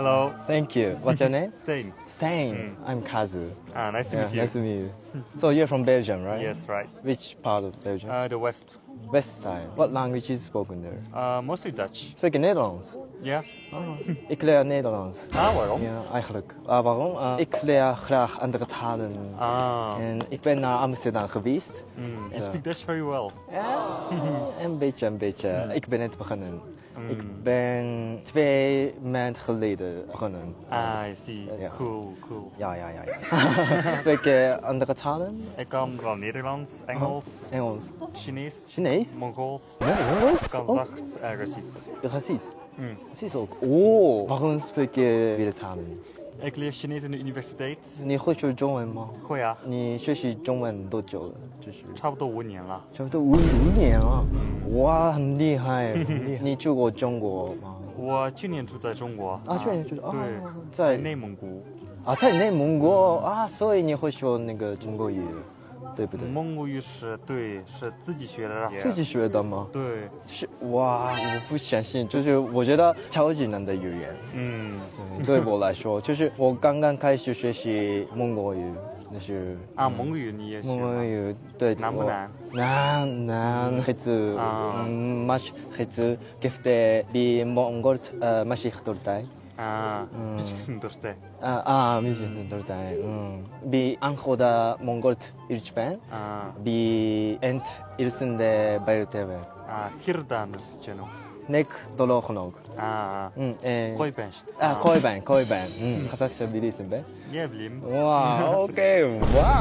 Hello. Thank you. What's your name? Stain. Stain. I'm Kazu. Nice to meet you. Nice to meet you. So you're from Belgium, right? Yes, right. Which part of Belgium? The West. West side. What language is spoken there? Mostly Dutch. Spreek je Nederlands? Ja. Ik leer Nederlands. Waarom? Ja, eigenlijk. Waarom? Ik leer graag andere talen. En ik ben naar Amsterdam geweest. You speak Dutch very well. Ja, een beetje. Ik ben net begonnen. Ik ben 2 maanden geleden begonnen. I see. Ja. Cool. Ja. Spreek je andere talen? Ik kan wel Nederlands, Engels, Engels. Chinees, Chinees? Mongols, Mongols? Kazachs en Russisch. Russisch. Russisch ook. Oh, waarom spreek je weer talen? Ik leer Chinees in de universiteit. 你会说中文吗？会啊，你学习中文多久了？就是差不多5年了。差不多五年啊！哇，很厉害，很厉害。你去过中国吗？我去年住在中国去年住对，在内蒙古。在内蒙古啊，所以你会说那个中国语，对不对？蒙古语是自己学的，自己学的吗？对，是哇，我不相信，就是我觉得超级难的语言。对我来说，就是我刚刚开始学习蒙古语，那是蒙古语你也学蒙古吗？语对难不难？难het mas het gifte bi Mongolt masih durdai Бичгсэн дуртай. 미신 durdai bi anhoda Mongolt ilchpan bi ent ilsende baytewe Хирдан гэж байна уу? nek doloknog Гой байна шүү дээ. койбан қазақша билийсэн бай. Я билэм. Wow, okay. Wow.